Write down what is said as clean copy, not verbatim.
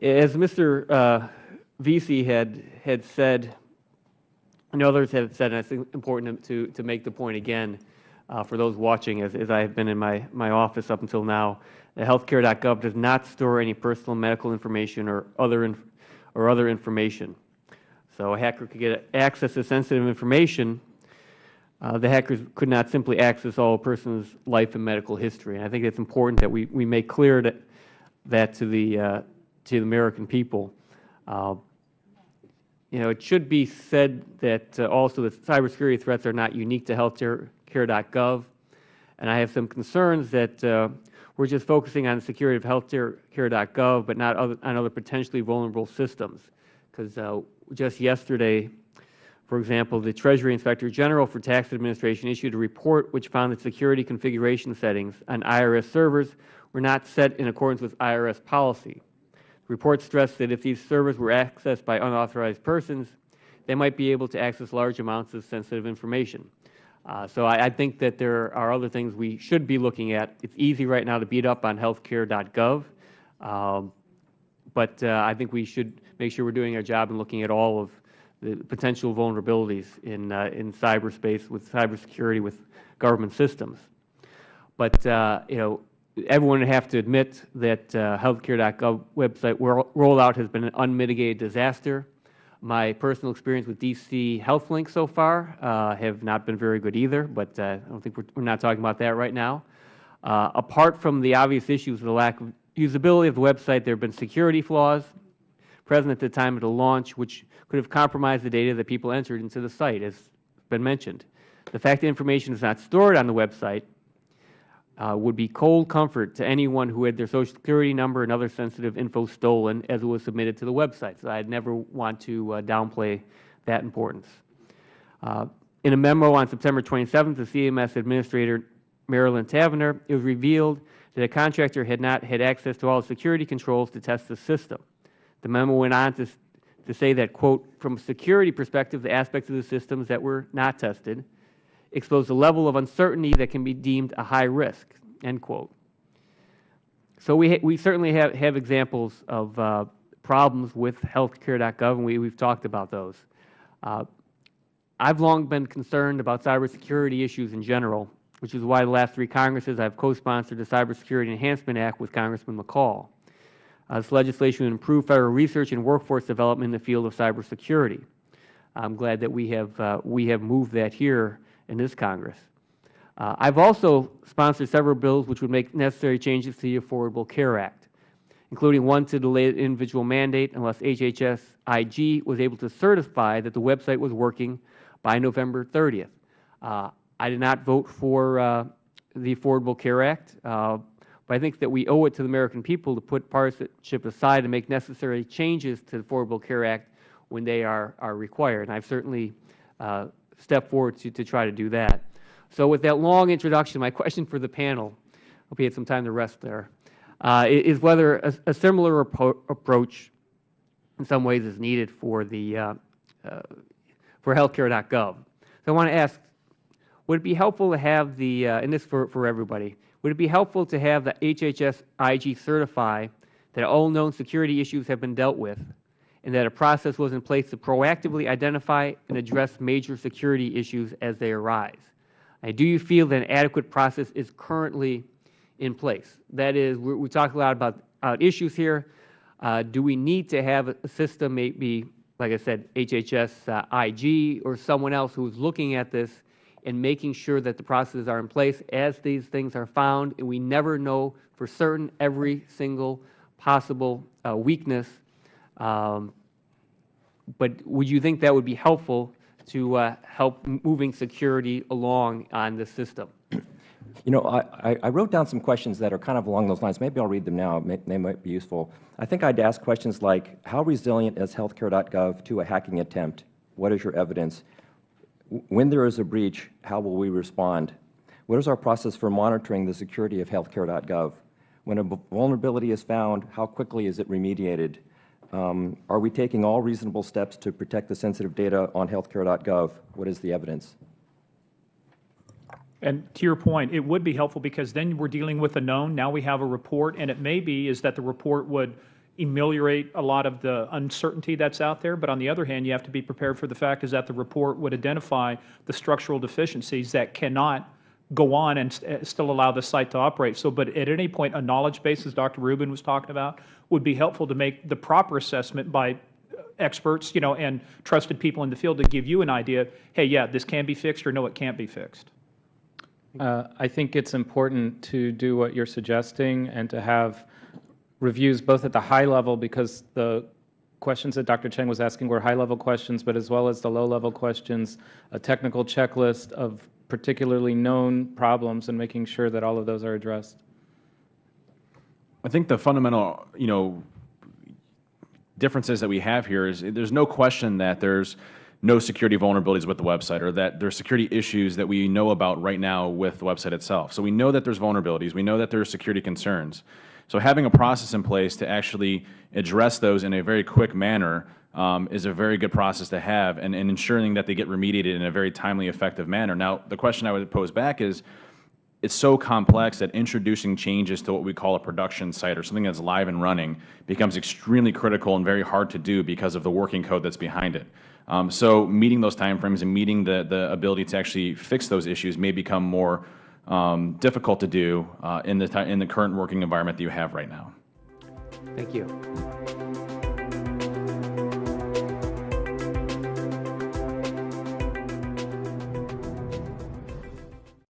As Mr. Vesey had said, and others have said, and I think it's important to make the point again for those watching, as I have been in my office up until now, that Healthcare.gov does not store any personal medical information or other information. So a hacker could get access to sensitive information. The hackers could not simply access all a person's life and medical history. And I think it's important that we make clear that to the American people. It should be said that also that cybersecurity threats are not unique to Healthcare.gov, and I have some concerns that we're just focusing on the security of Healthcare.gov, but not on other potentially vulnerable systems. Because just yesterday, for example, the Treasury Inspector General for Tax Administration issued a report which found that security configuration settings on IRS servers were not set in accordance with IRS policy. The report stressed that if these servers were accessed by unauthorized persons, they might be able to access large amounts of sensitive information. So I think that there are other things we should be looking at. It's easy right now to beat up on Healthcare.gov, but I think we should make sure we're doing our job and looking at all of the potential vulnerabilities in cyberspace, with cybersecurity, with government systems. But everyone would have to admit that Healthcare.gov website rollout has been an unmitigated disaster. My personal experience with DC HealthLink so far have not been very good either, but I don't think we're not talking about that right now. Apart from the obvious issues of the lack of usability of the website, there have been security flaws present at the time of the launch, which could have compromised the data that people entered into the site, as been mentioned. The fact that information is not stored on the website would be cold comfort to anyone who had their Social Security number and other sensitive info stolen as it was submitted to the website. So I'd never want to downplay that importance. In a memo on September 27th, the CMS Administrator Marilyn Tavener, it was revealed that a contractor had not had access to all the security controls to test the system. The memo went on to say that, quote, from a security perspective, the aspects of the systems that were not tested exposed a level of uncertainty that can be deemed a high risk, end quote. So we certainly have examples of problems with Healthcare.gov, and we've talked about those. I've long been concerned about cybersecurity issues in general, which is why the last 3 Congresses I've co-sponsored the Cybersecurity Enhancement Act with Congressman McCall. This legislation would improve federal research and workforce development in the field of cybersecurity. I'm glad that we have moved that here in this Congress. I've also sponsored several bills which would make necessary changes to the Affordable Care Act, including one to delay the individual mandate unless HHS IG was able to certify that the website was working by November 30th. I did not vote for the Affordable Care Act, but I think that we owe it to the American people to put partisanship aside and make necessary changes to the Affordable Care Act when they are required. And I've certainly step forward to try to do that. So with that long introduction, my question for the panel, hope you had some time to rest there, is whether a similar approach in some ways is needed for Healthcare.gov. So I want to ask, would it be helpful to have the, and this for everybody, would it be helpful to have the HHS IG certify that all known security issues have been dealt with, and that a process was in place to proactively identify and address major security issues as they arise? Do you feel that an adequate process is currently in place? That is, we talk a lot about issues here. Do we need to have a system, maybe, like I said, HHS IG or someone else who's looking at this and making sure that the processes are in place as these things are found, and we never know for certain every single possible weakness? But would you think that would be helpful to help moving security along on the system? You know, I wrote down some questions that are kind of along those lines. Maybe I'll read them now. They might be useful. I think I'd ask questions like, how resilient is Healthcare.gov to a hacking attempt? What is your evidence? When there is a breach, how will we respond? What is our process for monitoring the security of Healthcare.gov? When a vulnerability is found, how quickly is it remediated? Are we taking all reasonable steps to protect the sensitive data on Healthcare.gov? What is the evidence? And to your point, it would be helpful because then we're dealing with a known. Now we have a report, and it may be is that the report would ameliorate a lot of the uncertainty that's out there. But on the other hand, you have to be prepared for the fact is that the report would identify the structural deficiencies that cannot go on and still allow the site to operate. So, but at any point, a knowledge base, as Dr. Rubin was talking about, would be helpful to make the proper assessment by experts, and trusted people in the field to give you an idea, hey, yeah, this can be fixed, or no, it can't be fixed. I think it's important to do what you're suggesting and to have reviews both at the high level, because the questions that Dr. Chang was asking were high-level questions, but as well as the low-level questions, a technical checklist of particularly known problems and making sure that all of those are addressed. I think the fundamental, differences that we have here is there's no question that there's no security vulnerabilities with the website, or that there's security issues that we know about right now with the website itself. So we know that there's vulnerabilities. We know that there's security concerns. So having a process in place to actually address those in a very quick manner is a very good process to have, and ensuring that they get remediated in a very timely, effective manner. Now, the question I would pose back is, it's so complex that introducing changes to what we call a production site, or something that's live and running, becomes extremely critical and very hard to do because of the working code that's behind it. So meeting those timeframes and meeting the ability to actually fix those issues may become more difficult to do in the current working environment that you have right now. Thank you.